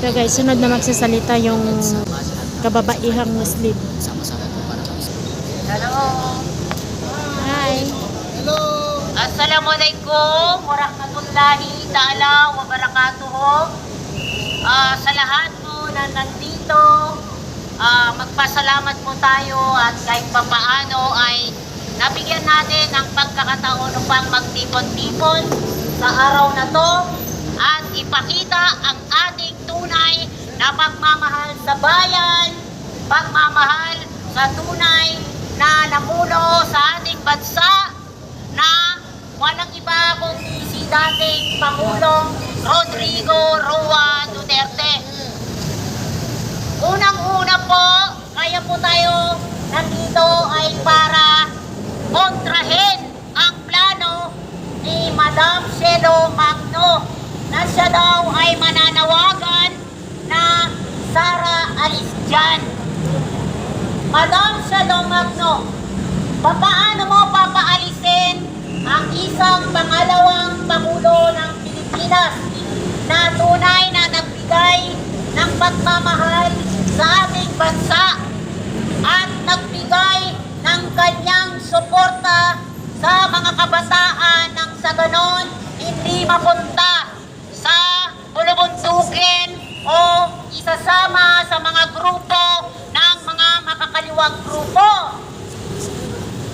Ito guys, sunod na magsasalita yung kababaihang Muslim. Hello. Hi. Hello! Assalamualaikum warahmatullahi ta'ala wabarakatuh. Sa lahat po na nandito, magpasalamat po tayo at kahit papaano ay nabigyan natin ng pagkakataon upang magtipon-tipon sa araw na to at ipakita ang ating tunay na pagmamahal sa bayan, pagmamahal sa tunay na namuno sa ating bansa na walang iba kundi si dating Pangulong Rodrigo Roa Duterte. Unang-una po, kaya po tayo nandito ay para kontrahin ang plano ni Madam Shelo Magno na siya daw ay mananawagan na Sara alis dyan. Madam Shelo Magno, paano mo papaalisin ang isang pangalawang Pangulo ng Pilipinas na tunay na nagbigay ng pagmamahal sa ating bansa at nagbigay ng kanyang suporta sa mga kabataan nang sa ganon hindi mapunta sa bulubundukin o isasama sa mga grupo ng mga makakaliwang grupo.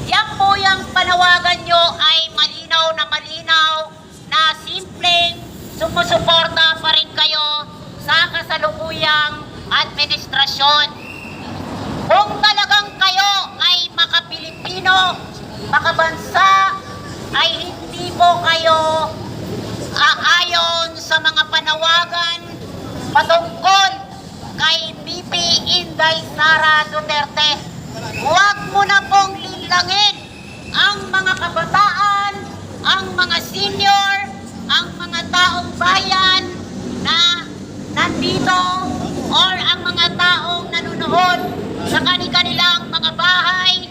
Yan po yung panawagan nyo ay malinaw na simpleng sumusuporta pa rin kayo sa kasalukuyang administrasyon. Kung talagang kayo ay makapilipino, makabansa, ay hindi po kayo aayon sa mga panawagan patungkol kay BP Inday Sara Duterte. Huwag mo na pong lilangin ang mga kabataan, ang mga senior, ang mga taong bayan na nandito or ang mga taong nanonood sa kanilang mga bahay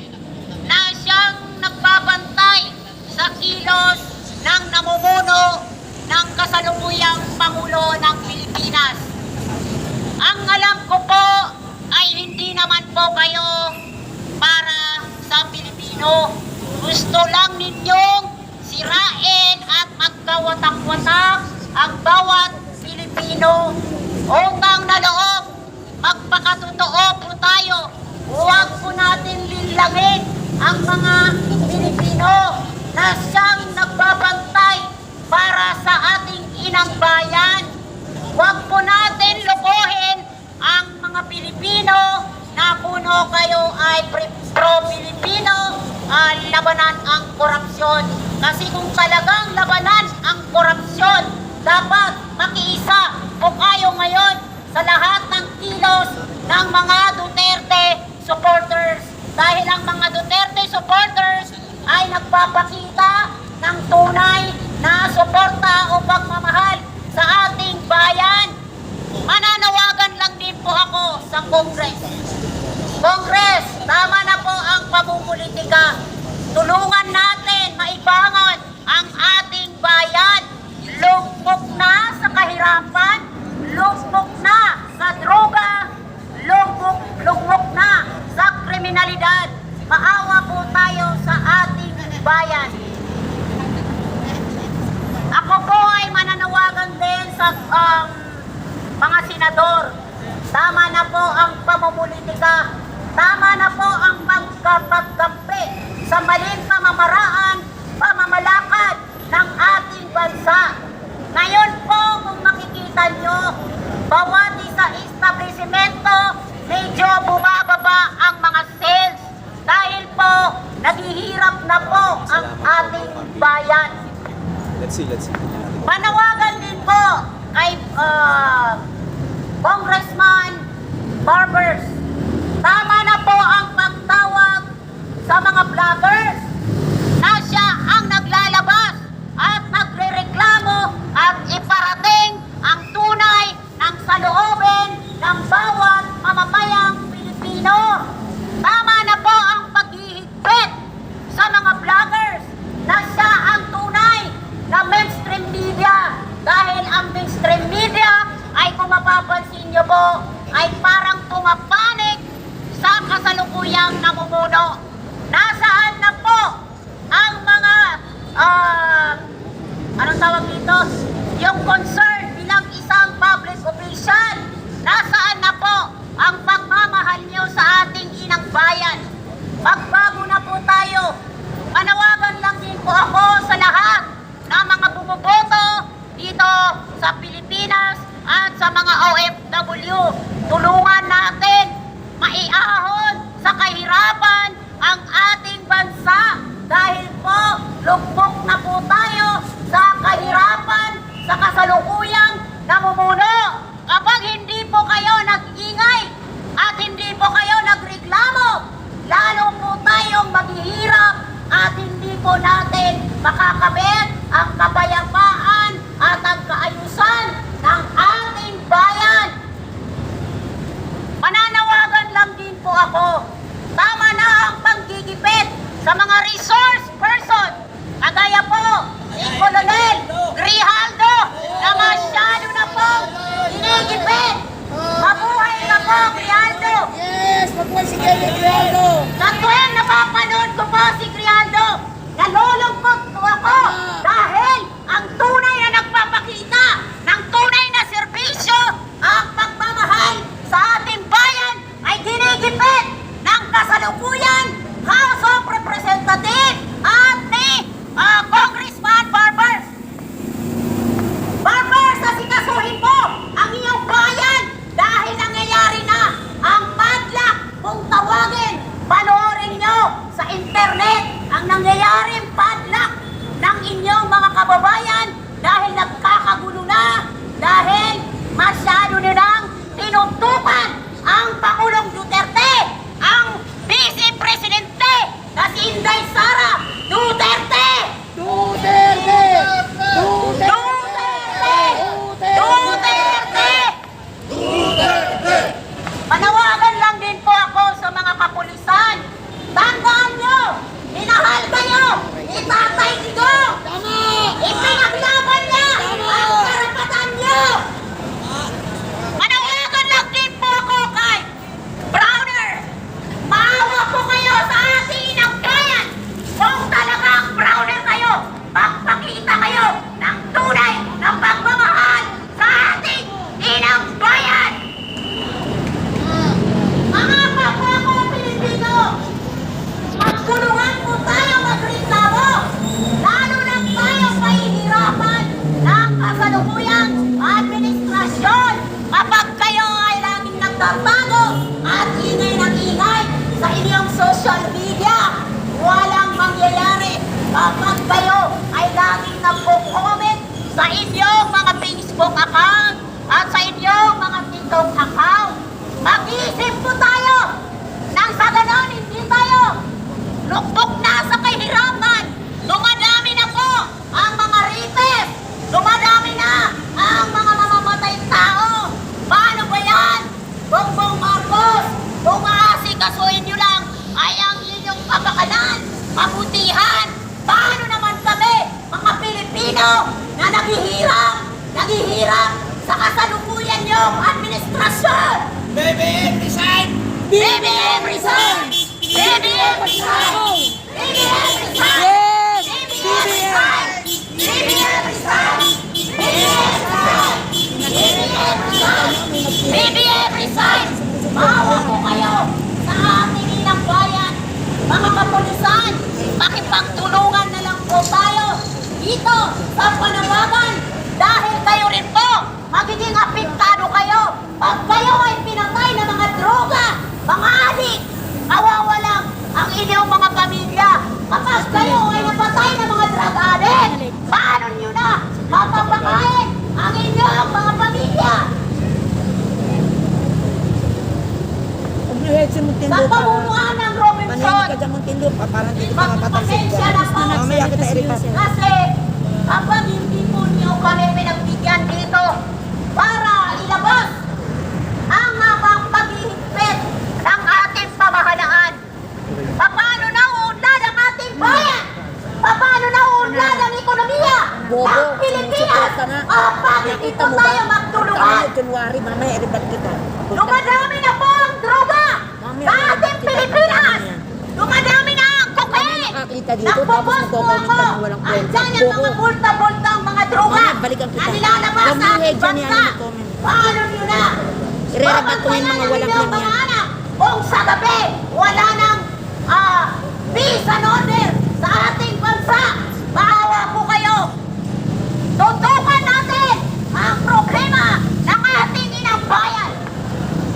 na siyang nagbabantay sa kilos ng namumuno ng kasalukuyang Pangulo ng Pilipinas. Ang alam ko po ay hindi naman po kayo para sa Pilipino. Gusto lang ninyong sirain at magkawatak-watak ang bawat Pilipino. Utang na loob, magpakatotoo po tayo. Huwag po natin lilangin ang mga Pilipino na siyang nagbabantay para sa ating inang bayan. Huwag po natin lokohin ang mga Pilipino na kuno kayo ay pro-Pilipino, labanan ang korupsyon. Kasi kung talagang labanan ang korupsyon, dapat makiisa po kayo ngayon sa lahat ng kilos ng mga Duterte supporters. Dahil ang mga Duterte supporters ay nagpapakita ng tunay na suporta o pagmamahal sa ating bayan. Mananawagan lang din po ako sa Congress. Congress, tama na po ang pamumulitika. Tulungan natin maibangon ang ating bayan. Lugmok na sa kahirapan, lugmok na sa droga, lugmok na sa kriminalidad. Maawa po tayo sa ating bayan. Ako po ay mananawagan din sa mga senador. Tama na po ang pamumulitika. Tama na po ang pagkampi sa maling pamamalakad ng ating bansa. Ngayon po, kung makikita nyo, bawat isa establishmento, medyo bumababa ang mga sales dahil po naghihirap na po ang ating bayan. Let's see. Manawagan din po kay Congressman Barbers. Tama na po ang pagtawag sa mga vloggers na siya ang naglalabas at nagrereklamo at iparating ang tunay ng saloobin ng bawat mamamayang Pilipino. Tama na po ang paghihigpit sa mga vloggers na siya ang tunay na mainstream media dahil ang mainstream media ay kung mapapansin kasalukuyang namumuno. Nasaan na po ang mga, anong tawag dito? Yung concern bilang isang public official. Nasaan na po ang pagmamahal nyo sa ating inang bayan? Magbago na po tayo. Manawagan lang din po ako sa lahat ng mga bumuboto dito sa Pilipinas at sa mga OFW. Tulungan natin maiahon sa kahirapan ang ating bansa dahil po lugmok na po tayo sa kahirapan sa kasalukuyang namumuno. Kapag hindi po kayo nag-ingay at hindi po kayo nagreklamo, lalo po tayong maghihirap at hindi po natin makakabit ang kapayapaan at ang kaayusan ng ating bayan. Mananawagan lang din po ako. Tama na ang panggigipit sa mga resource person. Kagaya po ni Colonel Grijaldo na masyado na po ginigipit. Mabuhay ka po, Grijaldo! Yes! Mabuhay si Grijaldo! Sa tuwing napapanood ko po si Grijaldo, nalulungkot po ako dahil ang tunay na nagpapakita ng tunay na serbisyo ang pagmamahal sa ating bayan ay ginigipit ng kasalukuyan House of Representatives at ni Congressman Barber. Barber, sasikasuhin mo ang iyong bayan dahil nangyayari na ang padlock. Kung tawagin, panoorin nyo sa internet ang nangyayaring padlock ng inyong mga kababayan dahil nagkakagulo na, dahil masyado nilang tinutukan ang Pangulong Duterte, ang Vice Presidente na si Inday Sara Duterte. Duterte! Duterte! Manawagan lang din po ako sa mga kapulisan. Tandaan nyo, minahal kayo ni Tatay Digong. Ipinaglaban niya ang karapatan nyo. Manawagan lang din po ako kay Browner. Maawa po kayo sa ating inang bayan. Kung talagang Browner kayo, magpakita kayo ng tunay na pagmamahal sa ating inang bayan. Mga kapwa ko Pilipino, magtulungan po tayo magreklamo. Lalo na tayo pahihirapan ng kasalukuyang administrasyon. Kapag kayo ay laging nagtatago at ingay ng ingay sa inyong social media, walang mangyayari. Kapag kayo ay laging nagpo-comment sa inyong mga Facebook account at sa inyong mga TikTok account, mag-isip po tayo nang sa ganon hindi tayo lukbok na sa kahirapan. Dumadami na po ang mga rapist. Dumadami na ang mga mamamatay tao. Paano ba yan? Bongbong Marcos, kung aasikasuhin nyo lang ay ang inyong kapakanan, kabutihan. Paano naman kami, mga Pilipino, na naghihirap sa kasalukuyan nyong administrasyon? BBM resign! BBM resign! BBM resign! BBM resign! Yes! BBM resign! BBM resign! BBM resign! BBM resign! BBM resign! Maawa po kayo sa ating inang bayan. Mga kapulisan, makipagtulungan na lang po tayo dito sa panawagan dahil kayo rin po magiging apektado kayo pag kayo ay pinatay ng mga droga, mga adik. Kawawa lang ang inyong mga pamilya. Kapag kayo ay napatay ng mga drug addict, paano nyo na mapapakain ang inyong mga pamilya? Pag-reheadsyon mo tindo Sa pamumuhan ng Robinson, Manahimik ka dyan mong tindo pa, parang hindi ka mapatansin Pasensya na po. Mamaya kita i-repass. Kasi kapag hindi po niyo kami pinagbigyan dito para ilabas ang paghihigpit ng ating pamahalaan, paano na uunlad ang ating bayan? Paano na uunlad ang ekonomiya Bobo, ng Pilipinas? suporta nga. Bakit hindi Nakita po mo ba? tayo magtulungan? January, mamaya i-repass kita. Dumadami na po ang droga sa ating Pilipinas! magsasalita dito, tapos Nagpo-post po magko-comment ako. ka ng walang kwenta. Andyan yung mga bulta-bultang mga droga Mamaya, balikan kita. na nilalabas sa Gamuhe ating dyan yan, bansa. mag-comment. Paano nyo na? Irerabat ko yung mga Papasayan walang ninyo yan mga yan. anak. Kung sa gabi, wala nang peace and order sa ating bansa. Maawa po kayo. Tutukan natin ang problema ng ating inang bayan.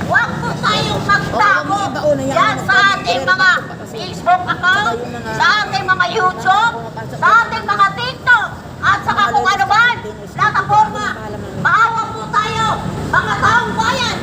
Huwag po tayong magtago Oo, ibaon na yan. yan sa ating mga Facebook account, sa ating mga YouTube, sa ating mga TikTok, at saka kung ano man, plataforma. Maawa po tayo, mga taong bayan.